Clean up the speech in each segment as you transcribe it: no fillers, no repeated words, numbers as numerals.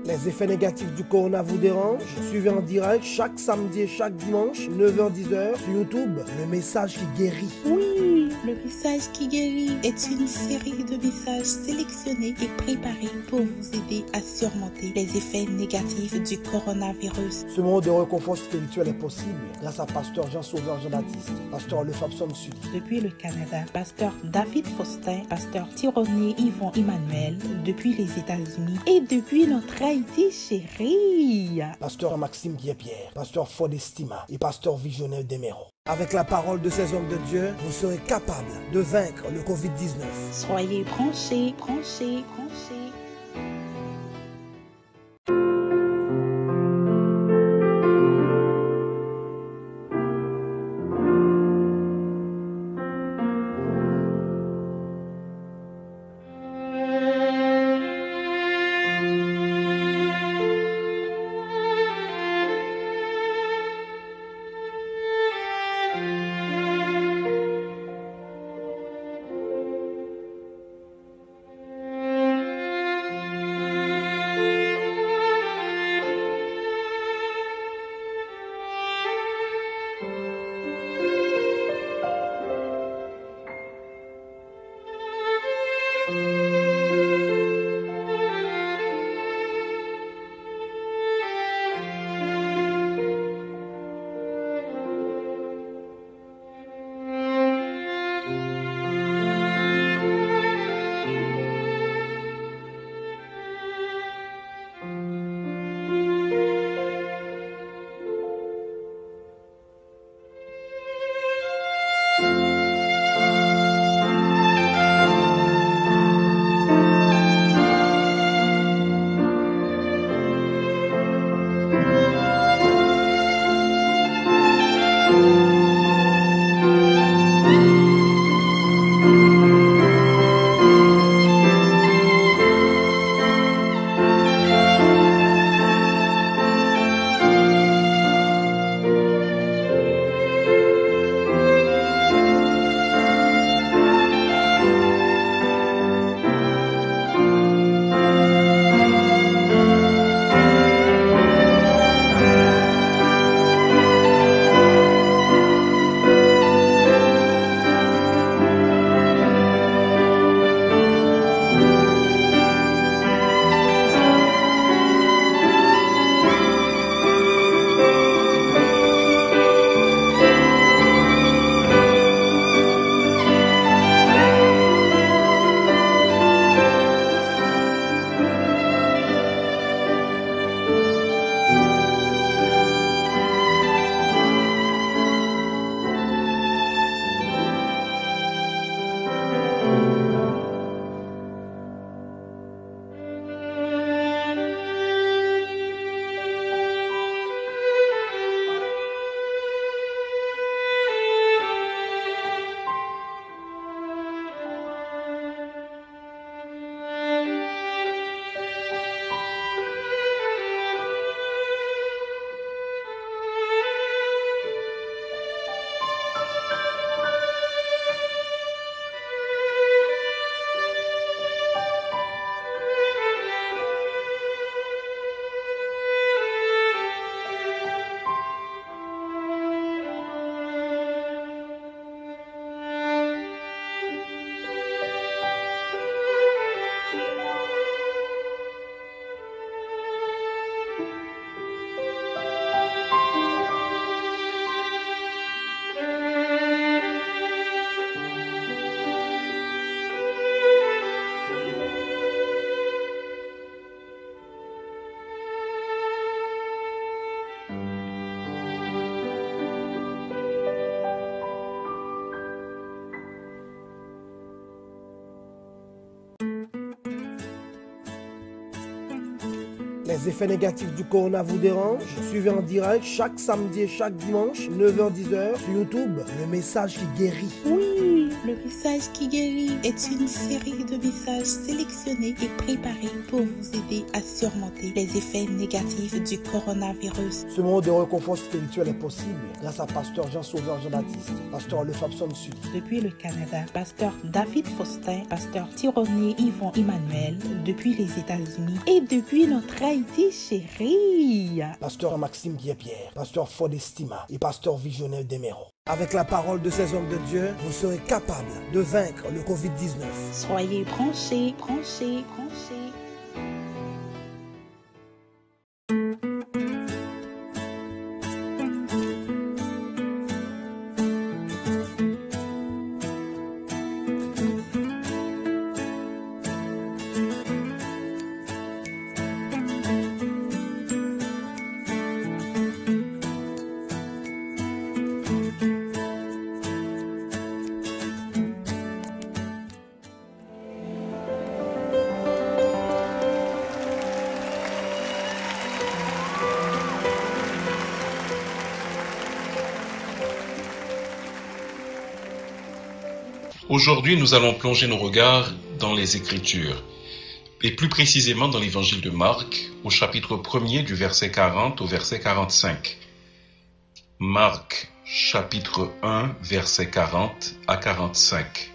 Les effets négatifs du corona vous dérangent? Suivez en direct chaque samedi et chaque dimanche, 9h-10h sur YouTube, le message qui guérit. Oui, le message qui guérit est une série de messages sélectionnés et préparés pour vous aider à surmonter les effets négatifs du coronavirus. Ce moment de réconfort spirituel est possible grâce à Pasteur Jean-Sauveur Jean-Baptiste, Pasteur Lefabson Sully. Depuis le Canada, Pasteur David Faustin, Pasteur Tironé Yvon Emmanuel, depuis les États-Unis et depuis notre Haïti chérie. Pasteur Maxime Guépierre, Pasteur Fodestima et Pasteur Visionnaire Demero. Avec la parole de ces hommes de Dieu, vous serez capable de vaincre le Covid-19. Soyez branchés, branchés, branchés. Les effets négatifs du corona vous dérangent? Suivez en direct chaque samedi et chaque dimanche, 9h-10h sur YouTube, le message qui guérit. Oui, Le message qui guérit est une série de messages sélectionnés et préparés pour vous aider à surmonter les effets négatifs du coronavirus. Ce moment de réconfort spirituel est possible grâce à Pasteur Jean-Sauveur Jean-Baptiste, Pasteur Le Fabson Sudi. Depuis le Canada, Pasteur David Faustin, Pasteur Tironé Yvon Emmanuel, depuis les États-Unis et depuis notre Haïti chérie. Pasteur Maxime Guépierre, Pasteur Fodestima et Pasteur Visionnaire Desméros. Avec la parole de ces hommes de Dieu, vous serez capable de vaincre le Covid-19. Soyez branchés, branchés, branchés. Aujourd'hui, nous allons plonger nos regards dans les Écritures, et plus précisément dans l'évangile de Marc, au chapitre 1er du verset 40 au verset 45. Marc, chapitre 1, verset 40 à 45.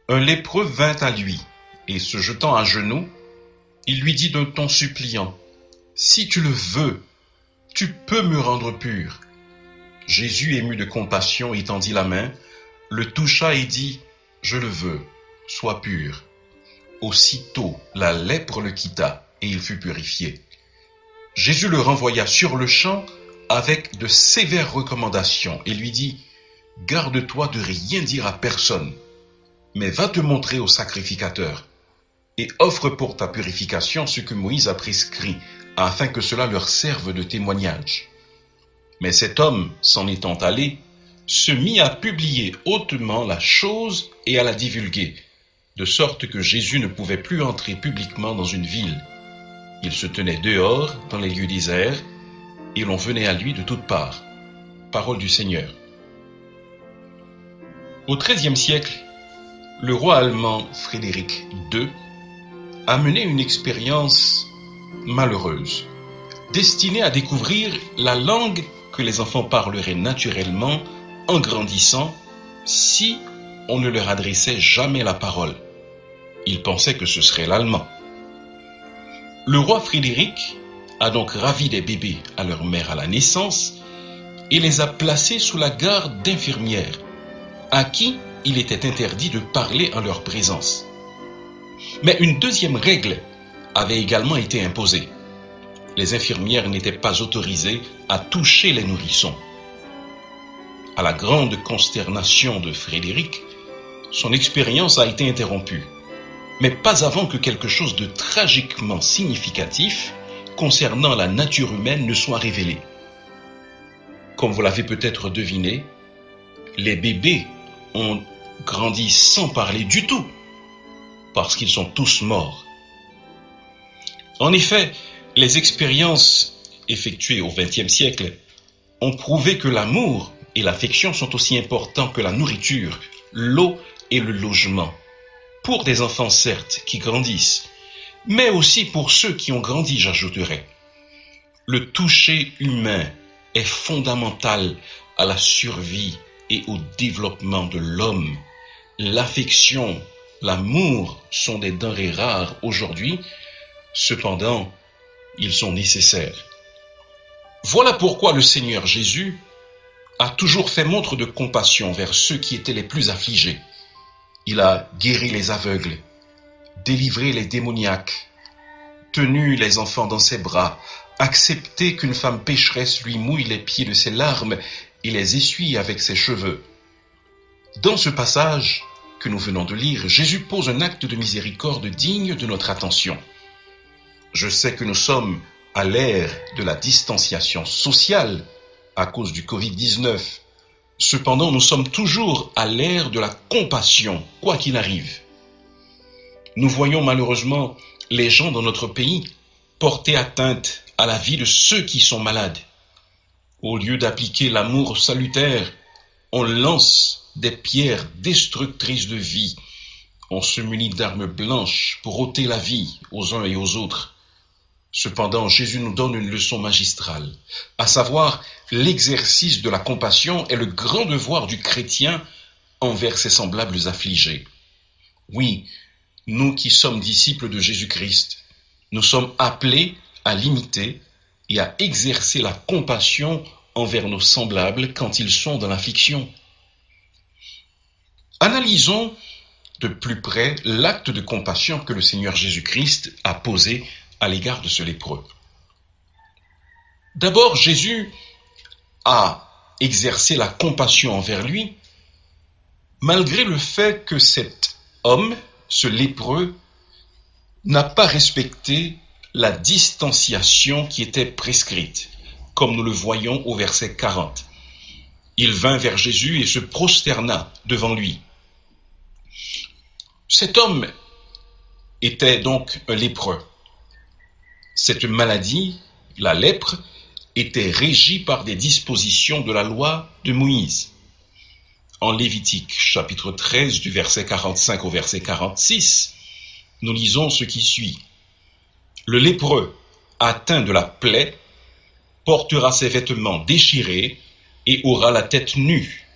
Un lépreux vint à lui, et se jetant à genoux, il lui dit d'un ton suppliant, « Si tu le veux, tu peux me rendre pur. » Jésus, ému de compassion, étendit la main, le toucha et dit, « Je le veux, sois pur. » Aussitôt, la lèpre le quitta et il fut purifié. Jésus le renvoya sur le champ avec de sévères recommandations et lui dit, « Garde-toi de rien dire à personne, mais va te montrer au sacrificateur et offre pour ta purification ce que Moïse a prescrit, afin que cela leur serve de témoignage. » Mais cet homme, s'en étant allé, se mit à publier hautement la chose et à la divulguer, de sorte que Jésus ne pouvait plus entrer publiquement dans une ville. Il se tenait dehors, dans les lieux déserts, et l'on venait à lui de toutes parts. Parole du Seigneur. Au XIIIe siècle, le roi allemand Frédéric II a mené une expérience malheureuse, destinée à découvrir la langue que les enfants parleraient naturellement en grandissant si on ne leur adressait jamais la parole. Ils pensaient que ce serait l'allemand. Le roi Frédéric a donc ravi des bébés à leur mère à la naissance et les a placés sous la garde d'infirmières à qui il était interdit de parler en leur présence. Mais une deuxième règle avait également été imposée. Les infirmières n'étaient pas autorisées à toucher les nourrissons. À la grande consternation de Frédéric, son expérience a été interrompue, mais pas avant que quelque chose de tragiquement significatif concernant la nature humaine ne soit révélé. Comme vous l'avez peut-être deviné, les bébés ont grandi sans parler du tout, parce qu'ils sont tous morts. En effet, les expériences effectuées au XXe siècle ont prouvé que l'amour et l'affection sont aussi importants que la nourriture, l'eau et le logement. Pour des enfants certes qui grandissent, mais aussi pour ceux qui ont grandi, j'ajouterais. Le toucher humain est fondamental à la survie et au développement de l'homme. L'affection, l'amour sont des denrées rares aujourd'hui, cependant, ils sont nécessaires. Voilà pourquoi le Seigneur Jésus a toujours fait montre de compassion vers ceux qui étaient les plus affligés. Il a guéri les aveugles, délivré les démoniaques, tenu les enfants dans ses bras, accepté qu'une femme pécheresse lui mouille les pieds de ses larmes et les essuie avec ses cheveux. Dans ce passage que nous venons de lire, Jésus pose un acte de miséricorde digne de notre attention. Je sais que nous sommes à l'ère de la distanciation sociale à cause du Covid-19. Cependant, nous sommes toujours à l'ère de la compassion, quoi qu'il arrive. Nous voyons malheureusement les gens dans notre pays porter atteinte à la vie de ceux qui sont malades. Au lieu d'appliquer l'amour salutaire on lance des pierres destructrices de vie. On se munit d'armes blanches pour ôter la vie aux uns et aux autres. Cependant, Jésus nous donne une leçon magistrale, à savoir l'exercice de la compassion est le grand devoir du chrétien envers ses semblables affligés. Oui, nous qui sommes disciples de Jésus-Christ, nous sommes appelés à l'imiter et à exercer la compassion envers nos semblables quand ils sont dans l'affliction. Analysons de plus près l'acte de compassion que le Seigneur Jésus-Christ a posé à l'égard de ce lépreux. D'abord, Jésus a exercé la compassion envers lui, malgré le fait que cet homme, ce lépreux, n'a pas respecté la distanciation qui était prescrite, comme nous le voyons au verset 40. Il vint vers Jésus et se prosterna devant lui. Cet homme était donc un lépreux. Cette maladie, la lèpre, était régie par des dispositions de la loi de Moïse. En Lévitique, chapitre 13, du verset 45 au verset 46, nous lisons ce qui suit. Le lépreux, atteint de la plaie, portera ses vêtements déchirés et aura la tête nue.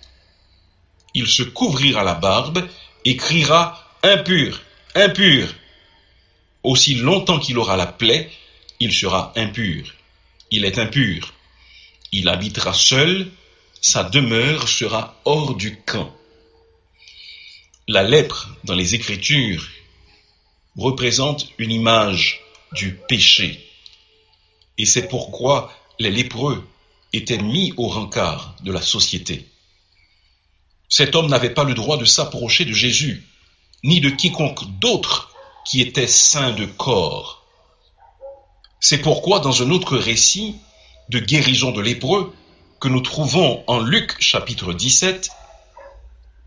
Il se couvrira la barbe et criera « Impur, impur !» Aussi longtemps qu'il aura la plaie, il sera impur. Il est impur. Il habitera seul, sa demeure sera hors du camp. La lèpre, dans les Écritures, représente une image du péché. Et c'est pourquoi les lépreux étaient mis au rencard de la société. Cet homme n'avait pas le droit de s'approcher de Jésus, ni de quiconque d'autre qui était saint de corps. C'est pourquoi dans un autre récit de guérison de lépreux que nous trouvons en Luc chapitre 17,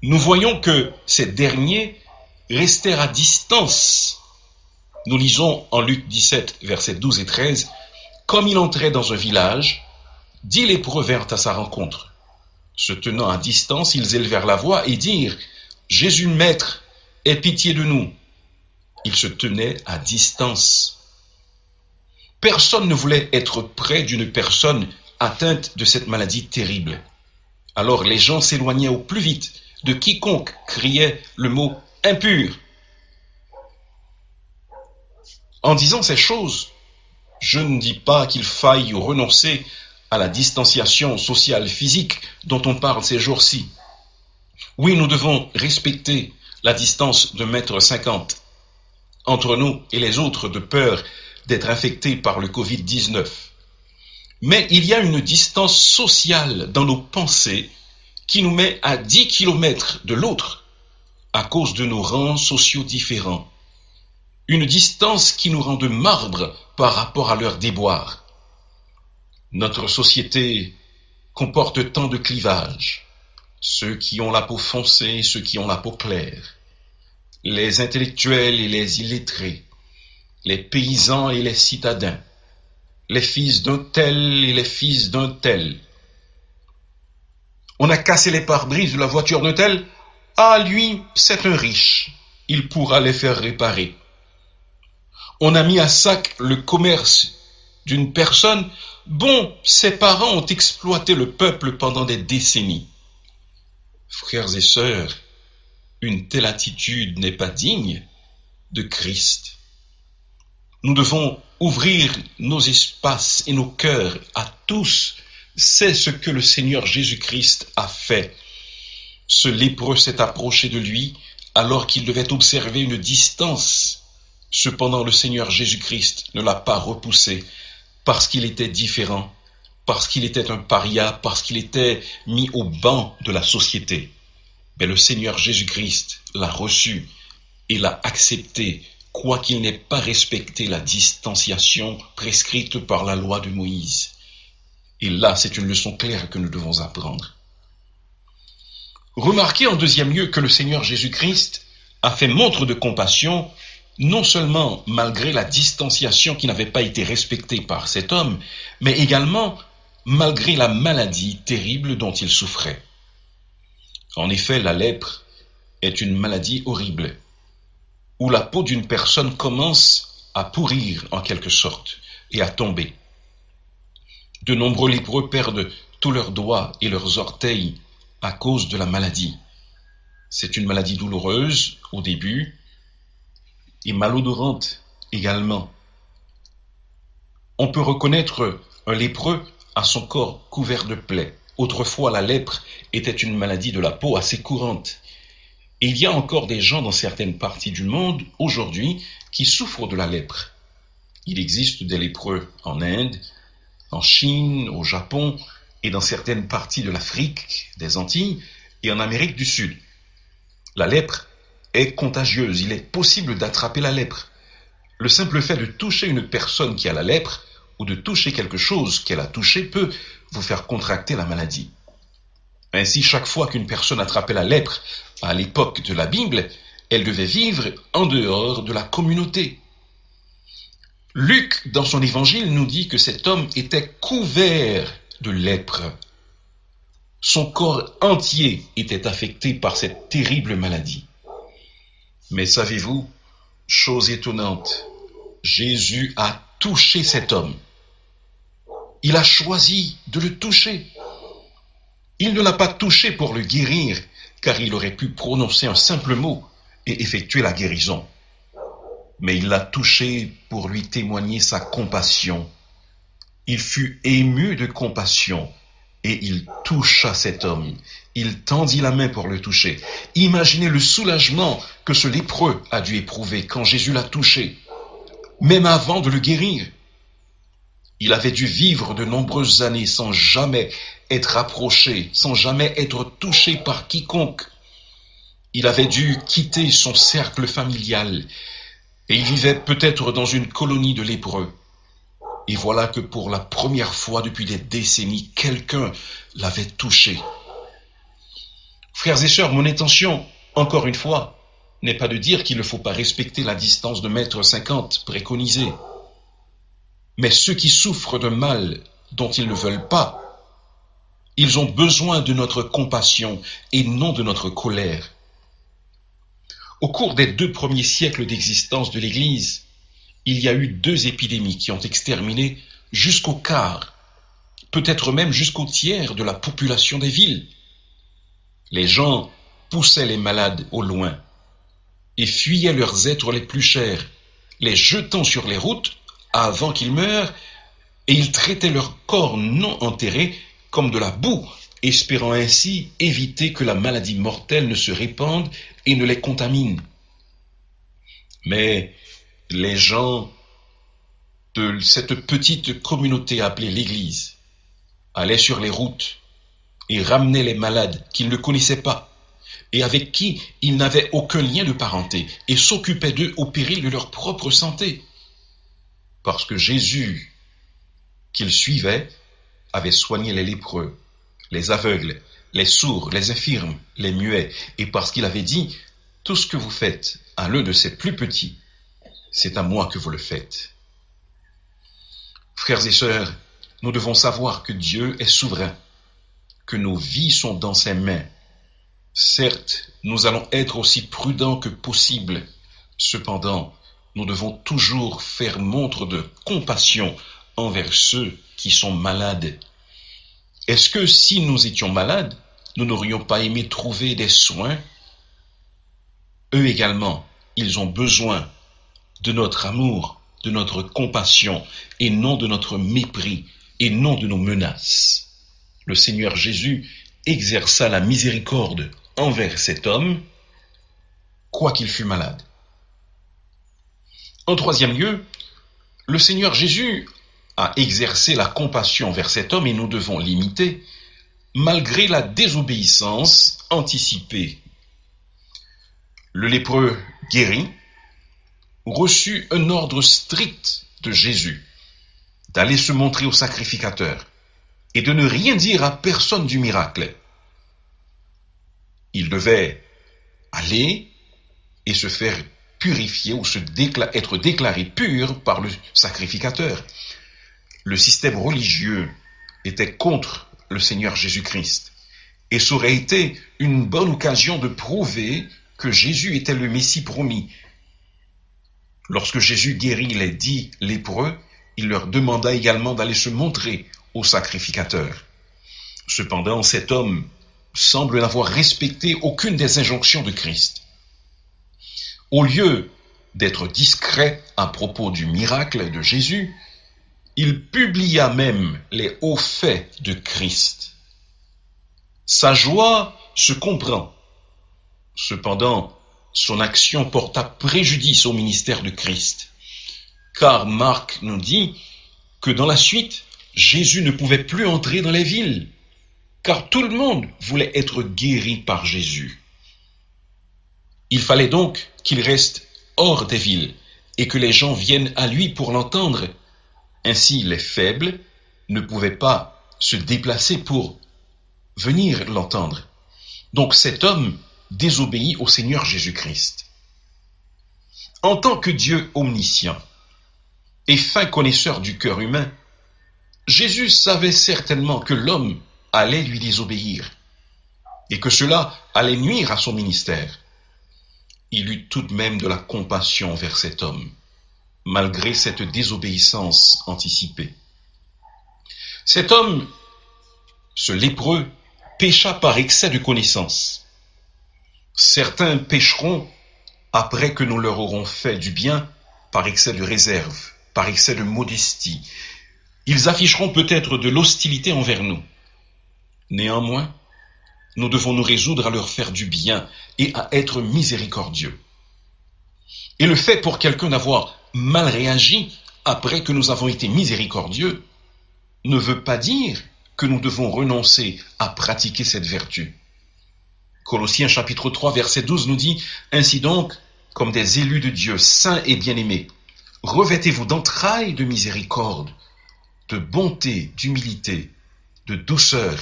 nous voyons que ces derniers restèrent à distance. Nous lisons en Luc 17, versets 12 et 13, « Comme il entrait dans un village, 10 lépreux vinrent à sa rencontre. Se tenant à distance, ils élevèrent la voix et dirent, « Jésus, Maître, aie pitié de nous. » Ils se tenaient à distance. Personne ne voulait être près d'une personne atteinte de cette maladie terrible. Alors les gens s'éloignaient au plus vite de quiconque criait le mot « impur ». En disant ces choses, je ne dis pas qu'il faille renoncer à la distanciation sociale physique dont on parle ces jours-ci. Oui, nous devons respecter la distance de 1,50 m entre nous et les autres de peur d'être infectés par le Covid-19. Mais il y a une distance sociale dans nos pensées qui nous met à 10 km de l'autre à cause de nos rangs sociaux différents. Une distance qui nous rend de marbre par rapport à leur déboire. Notre société comporte tant de clivages. Ceux qui ont la peau foncée et ceux qui ont la peau claire. Les intellectuels et les illettrés. Les paysans et les citadins, les fils d'un tel et les fils d'un tel. On a cassé les pare-brises de la voiture d'un tel, ah lui, c'est un riche, il pourra les faire réparer. On a mis à sac le commerce d'une personne, bon, ses parents ont exploité le peuple pendant des décennies. Frères et sœurs, une telle attitude n'est pas digne de Christ. Nous devons ouvrir nos espaces et nos cœurs à tous. C'est ce que le Seigneur Jésus-Christ a fait. Ce lépreux s'est approché de lui alors qu'il devait observer une distance. Cependant, le Seigneur Jésus-Christ ne l'a pas repoussé parce qu'il était différent, parce qu'il était un paria, parce qu'il était mis au banc de la société. Mais le Seigneur Jésus-Christ l'a reçu et l'a accepté, quoiqu'il n'ait pas respecté la distanciation prescrite par la loi de Moïse. Et là, c'est une leçon claire que nous devons apprendre. Remarquez en deuxième lieu que le Seigneur Jésus-Christ a fait montre de compassion, non seulement malgré la distanciation qui n'avait pas été respectée par cet homme, mais également malgré la maladie terrible dont il souffrait. En effet, la lèpre est une maladie horrible, où la peau d'une personne commence à pourrir en quelque sorte et à tomber. De nombreux lépreux perdent tous leurs doigts et leurs orteils à cause de la maladie. C'est une maladie douloureuse au début et malodorante également. On peut reconnaître un lépreux à son corps couvert de plaies. Autrefois, la lèpre était une maladie de la peau assez courante. Et il y a encore des gens dans certaines parties du monde aujourd'hui qui souffrent de la lèpre. Il existe des lépreux en Inde, en Chine, au Japon et dans certaines parties de l'Afrique, des Antilles et en Amérique du Sud. La lèpre est contagieuse, il est possible d'attraper la lèpre. Le simple fait de toucher une personne qui a la lèpre ou de toucher quelque chose qu'elle a touché peut vous faire contracter la maladie. Ainsi, chaque fois qu'une personne attrapait la lèpre à l'époque de la Bible, elle devait vivre en dehors de la communauté. Luc, dans son évangile, nous dit que cet homme était couvert de lèpre. Son corps entier était affecté par cette terrible maladie. Mais savez-vous, chose étonnante, Jésus a touché cet homme. Il a choisi de le toucher. Il ne l'a pas touché pour le guérir, car il aurait pu prononcer un simple mot et effectuer la guérison. Mais il l'a touché pour lui témoigner sa compassion. Il fut ému de compassion et il toucha cet homme. Il tendit la main pour le toucher. Imaginez le soulagement que ce lépreux a dû éprouver quand Jésus l'a touché, même avant de le guérir. Il avait dû vivre de nombreuses années sans jamais être approché, sans jamais être touché par quiconque. Il avait dû quitter son cercle familial et il vivait peut-être dans une colonie de lépreux. Et voilà que pour la première fois depuis des décennies, quelqu'un l'avait touché. Frères et sœurs, mon intention, encore une fois, n'est pas de dire qu'il ne faut pas respecter la distance de 1,50 m préconisée. Mais ceux qui souffrent de mal dont ils ne veulent pas, ils ont besoin de notre compassion et non de notre colère. Au cours des 2 premiers siècles d'existence de l'Église, il y a eu 2 épidémies qui ont exterminé jusqu'au quart, peut-être même jusqu'au tiers de la population des villes. Les gens poussaient les malades au loin et fuyaient leurs êtres les plus chers, les jetant sur les routes avant qu'ils meurent, et ils traitaient leur corps non enterré comme de la boue, espérant ainsi éviter que la maladie mortelle ne se répande et ne les contamine. Mais les gens de cette petite communauté appelée l'Église allaient sur les routes et ramenaient les malades qu'ils ne connaissaient pas et avec qui ils n'avaient aucun lien de parenté et s'occupaient d'eux au péril de leur propre santé. Parce que Jésus, qu'ils suivaient, avait soigné les lépreux, les aveugles, les sourds, les infirmes, les muets, et parce qu'il avait dit « Tout ce que vous faites à l'un de ces plus petits, c'est à moi que vous le faites. » Frères et sœurs, nous devons savoir que Dieu est souverain, que nos vies sont dans ses mains. Certes, nous allons être aussi prudents que possible. Cependant, nous devons toujours faire montre de compassion envers ceux qui sont malades. Est-ce que si nous étions malades, nous n'aurions pas aimé trouver des soins? Eux également, ils ont besoin de notre amour, de notre compassion, et non de notre mépris, et non de nos menaces. Le Seigneur Jésus exerça la miséricorde envers cet homme, quoiqu'il fût malade. En 3e lieu, le Seigneur Jésus a exercé la compassion envers cet homme et nous devons l'imiter, malgré la désobéissance anticipée. Le lépreux guéri reçut un ordre strict de Jésus d'aller se montrer au sacrificateur et de ne rien dire à personne du miracle. Il devait aller et se faire purifier ou être déclaré pur par le sacrificateur. Le système religieux était contre le Seigneur Jésus-Christ et ça aurait été une bonne occasion de prouver que Jésus était le Messie promis. Lorsque Jésus guérit les 10 lépreux, il leur demanda également d'aller se montrer au sacrificateur. Cependant, cet homme semble n'avoir respecté aucune des injonctions de Christ. Au lieu d'être discret à propos du miracle de Jésus, il publia même les hauts faits de Christ. Sa joie se comprend. Cependant, son action porta préjudice au ministère de Christ. Car Marc nous dit que dans la suite, Jésus ne pouvait plus entrer dans les villes, car tout le monde voulait être guéri par Jésus. Il fallait donc qu'il reste hors des villes et que les gens viennent à lui pour l'entendre. Ainsi, les faibles ne pouvaient pas se déplacer pour venir l'entendre. Donc cet homme désobéit au Seigneur Jésus-Christ. En tant que Dieu omniscient et fin connaisseur du cœur humain, Jésus savait certainement que l'homme allait lui désobéir et que cela allait nuire à son ministère. Il eut tout de même de la compassion envers cet homme, malgré cette désobéissance anticipée. Cet homme, ce lépreux, pécha par excès de connaissance. Certains pécheront après que nous leur aurons fait du bien par excès de réserve, par excès de modestie. Ils afficheront peut-être de l'hostilité envers nous. Néanmoins, nous devons nous résoudre à leur faire du bien et à être miséricordieux. Et le fait pour quelqu'un d'avoir mal réagi après que nous avons été miséricordieux ne veut pas dire que nous devons renoncer à pratiquer cette vertu. Colossiens chapitre 3 verset 12 nous dit « Ainsi donc, comme des élus de Dieu, saints et bien-aimés, revêtez-vous d'entrailles de miséricorde, de bonté, d'humilité, de douceur,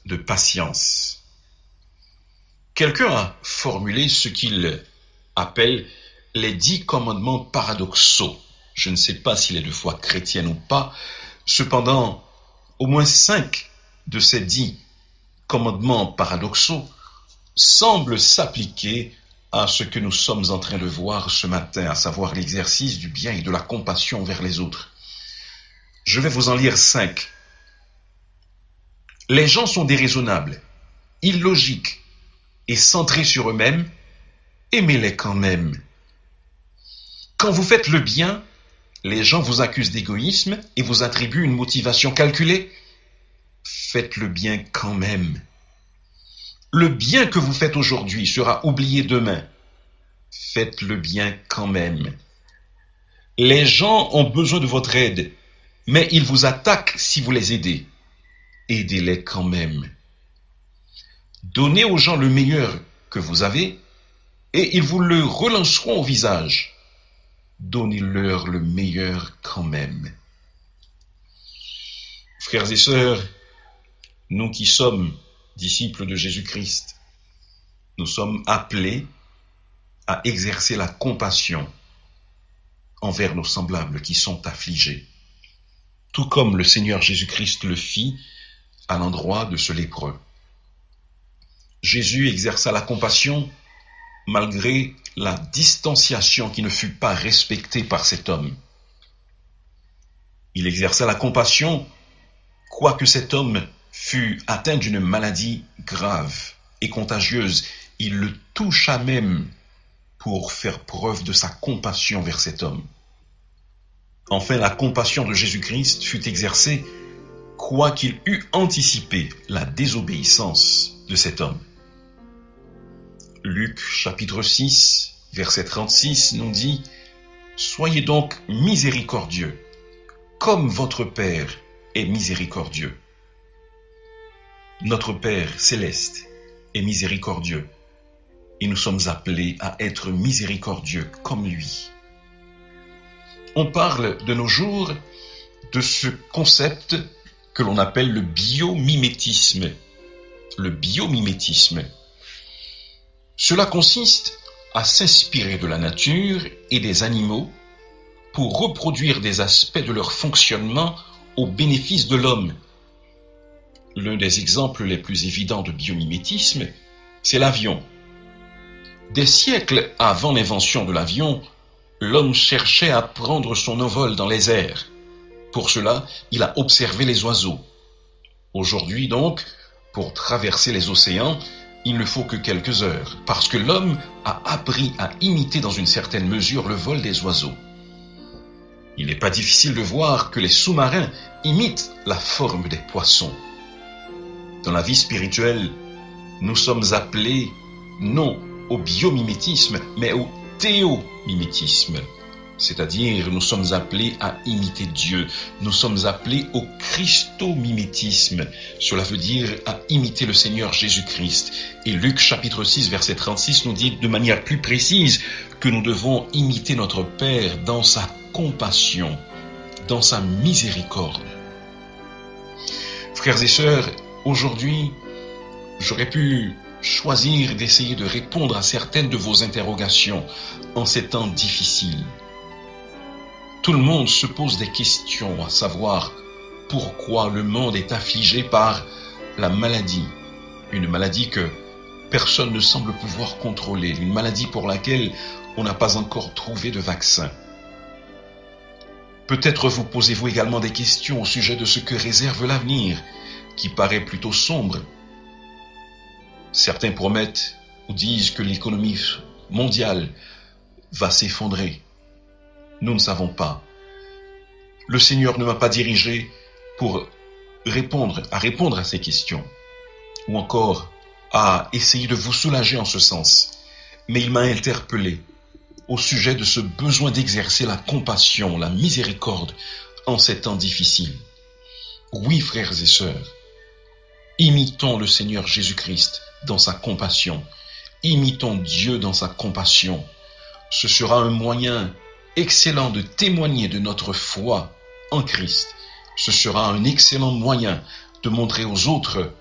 de patience. » Quelqu'un a formulé ce qu'il appelle les 10 commandements paradoxaux. Je ne sais pas s'il est de foi chrétienne ou pas. Cependant, au moins 5 de ces 10 commandements paradoxaux semblent s'appliquer à ce que nous sommes en train de voir ce matin, à savoir l'exercice du bien et de la compassion vers les autres. Je vais vous en lire 5. Les gens sont déraisonnables, illogiques et centrés sur eux-mêmes, aimez-les quand même. Quand vous faites le bien, les gens vous accusent d'égoïsme et vous attribuent une motivation calculée. Faites le bien quand même. Le bien que vous faites aujourd'hui sera oublié demain. Faites le bien quand même. Les gens ont besoin de votre aide, mais ils vous attaquent si vous les aidez. Aidez-les quand même. Donnez aux gens le meilleur que vous avez et ils vous le relanceront au visage. Donnez-leur le meilleur quand même. Frères et sœurs, nous qui sommes disciples de Jésus-Christ, nous sommes appelés à exercer la compassion envers nos semblables qui sont affligés, tout comme le Seigneur Jésus-Christ le fit à l'endroit de ce lépreux. Jésus exerça la compassion malgré la distanciation qui ne fut pas respectée par cet homme. Il exerça la compassion, quoique cet homme fut atteint d'une maladie grave et contagieuse. Il le toucha même pour faire preuve de sa compassion vers cet homme. Enfin, la compassion de Jésus-Christ fut exercée, quoiqu'il eût anticipé la désobéissance de cet homme. Luc chapitre 6, verset 36 nous dit « Soyez donc miséricordieux, comme votre Père est miséricordieux. » Notre Père céleste est miséricordieux et nous sommes appelés à être miséricordieux comme lui. On parle de nos jours de ce concept que l'on appelle le biomimétisme. Le biomimétisme. Cela consiste à s'inspirer de la nature et des animaux pour reproduire des aspects de leur fonctionnement au bénéfice de l'homme. L'un des exemples les plus évidents de biomimétisme, c'est l'avion. Des siècles avant l'invention de l'avion, l'homme cherchait à prendre son envol dans les airs. Pour cela, il a observé les oiseaux. Aujourd'hui donc, pour traverser les océans, il ne faut que quelques heures, parce que l'homme a appris à imiter dans une certaine mesure le vol des oiseaux. Il n'est pas difficile de voir que les sous-marins imitent la forme des poissons. Dans la vie spirituelle, nous sommes appelés non au biomimétisme, mais au théomimétisme. C'est-à-dire, nous sommes appelés à imiter Dieu. Nous sommes appelés au christomimétisme. Cela veut dire à imiter le Seigneur Jésus-Christ. Et Luc chapitre 6, verset 36 nous dit de manière plus précise que nous devons imiter notre Père dans sa compassion, dans sa miséricorde. Frères et sœurs, aujourd'hui, j'aurais pu choisir d'essayer de répondre à certaines de vos interrogations en ces temps difficiles. Tout le monde se pose des questions, à savoir pourquoi le monde est affligé par la maladie. Une maladie que personne ne semble pouvoir contrôler, une maladie pour laquelle on n'a pas encore trouvé de vaccin. Peut-être vous posez-vous également des questions au sujet de ce que réserve l'avenir, qui paraît plutôt sombre. Certains promettent ou disent que l'économie mondiale va s'effondrer. Nous ne savons pas. Le Seigneur ne m'a pas dirigé pour répondre à ces questions, ou encore à essayer de vous soulager en ce sens, mais il m'a interpellé au sujet de ce besoin d'exercer la compassion, la miséricorde en ces temps difficiles. Oui, frères et sœurs, imitons le Seigneur Jésus-Christ dans sa compassion, imitons Dieu dans sa compassion. Ce sera un moyen excellent de témoigner de notre foi en Christ. Ce sera un excellent moyen de montrer aux autres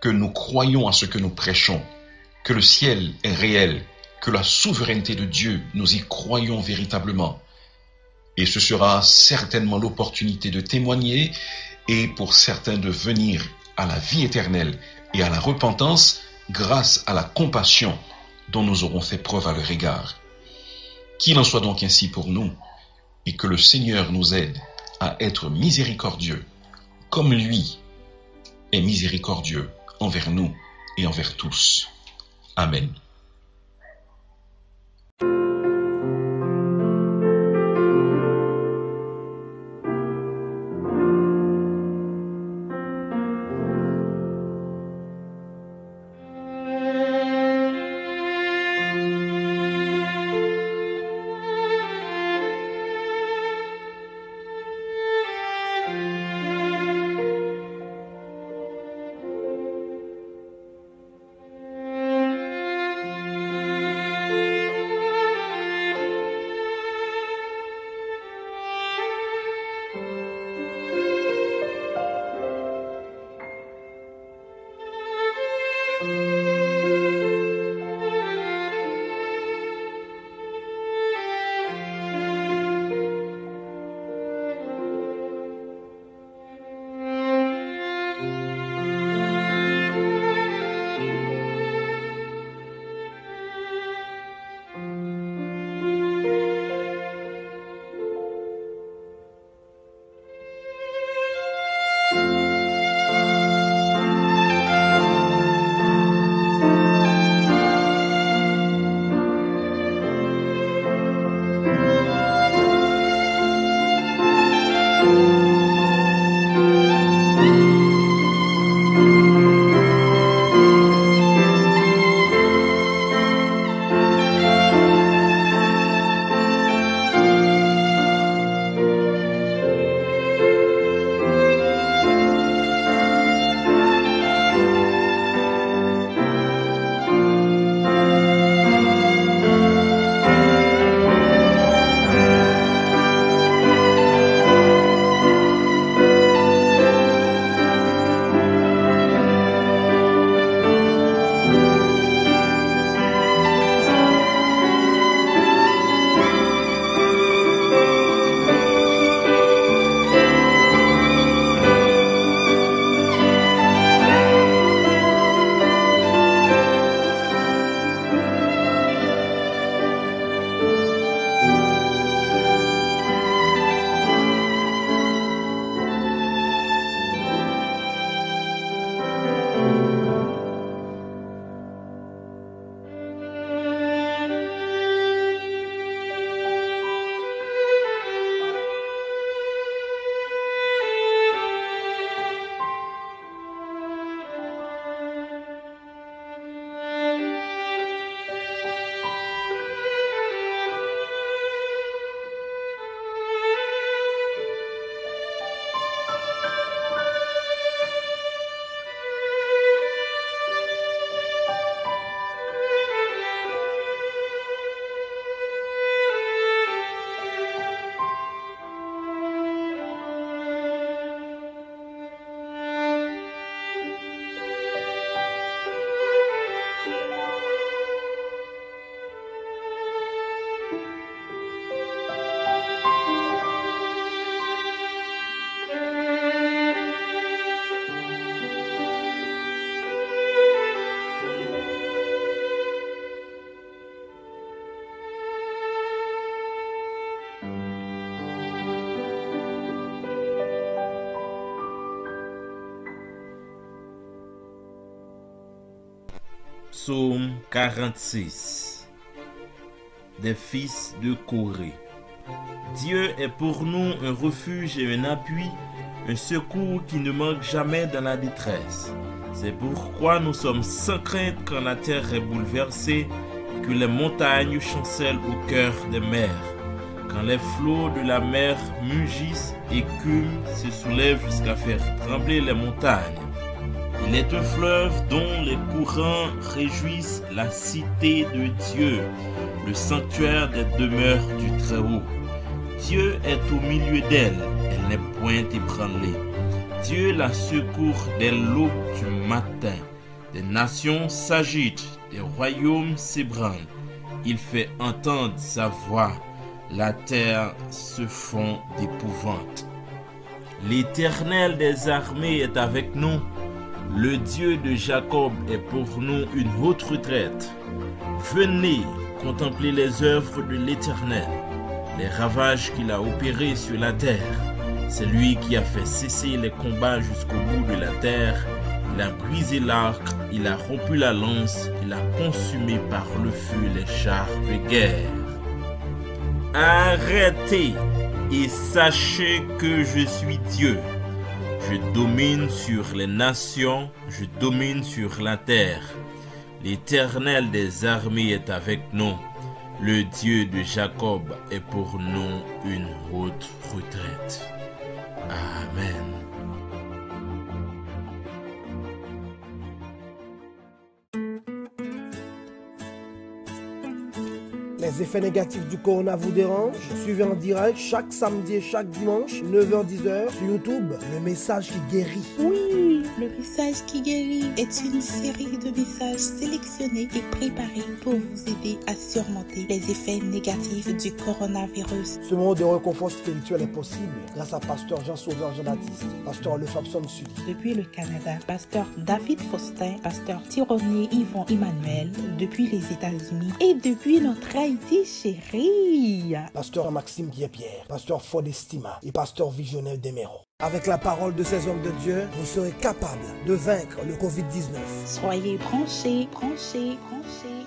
que nous croyons à ce que nous prêchons, que le ciel est réel, que la souveraineté de Dieu, nous y croyons véritablement. Et ce sera certainement l'opportunité de témoigner et pour certains de venir à la vie éternelle et à la repentance grâce à la compassion dont nous aurons fait preuve à leur égard. Qu'il en soit donc ainsi pour nous, et que le Seigneur nous aide à être miséricordieux, comme lui est miséricordieux envers nous et envers tous. Amen. Psaume 46 des fils de Corée. Dieu est pour nous un refuge et un appui, un secours qui ne manque jamais dans la détresse. C'est pourquoi nous sommes sans crainte quand la terre est bouleversée et que les montagnes chancellent au cœur des mers. Quand les flots de la mer mugissent, écument, se soulèvent jusqu'à faire trembler les montagnes. Il est un fleuve dont les courants réjouissent la cité de Dieu, le sanctuaire des demeures du Très-Haut. Dieu est au milieu d'elle, elle n'est point ébranlée. Dieu la secourt dès l'aube du matin. Des nations s'agitent, des royaumes s'ébranlent. Il fait entendre sa voix, la terre se fond d'épouvante. L'Éternel des armées est avec nous. Le Dieu de Jacob est pour nous une haute retraite. Venez contempler les œuvres de l'Éternel, les ravages qu'il a opérés sur la terre. C'est lui qui a fait cesser les combats jusqu'au bout de la terre. Il a brisé l'arc, il a rompu la lance, il a consumé par le feu les chars de guerre. Arrêtez et sachez que je suis Dieu. Je domine sur les nations, je domine sur la terre. L'Éternel des armées est avec nous. Le Dieu de Jacob est pour nous une haute retraite. Amen. Les effets négatifs du corona vous dérangent? Suivez en direct chaque samedi et chaque dimanche, 9h-10h sur YouTube, le message qui guérit. Oui, le message qui guérit est une série de messages sélectionnés et préparés pour vous aider à surmonter les effets négatifs du coronavirus. Ce moment de réconfort spirituel est possible grâce à Pasteur Jean-Sauveur Jean-Baptiste, Pasteur Lefabson Sudi. Depuis le Canada, Pasteur David Faustin, Pasteur Thironier Yvon Emmanuel, depuis les États-Unis et depuis notre Haïti chérie. Pasteur Maxime Guépierre, Pasteur Fodestima et Pasteur Visionnaire Desméros. Avec la parole de ces hommes de Dieu, vous serez capable de vaincre le Covid-19. Soyez branchés, branchés, branchés.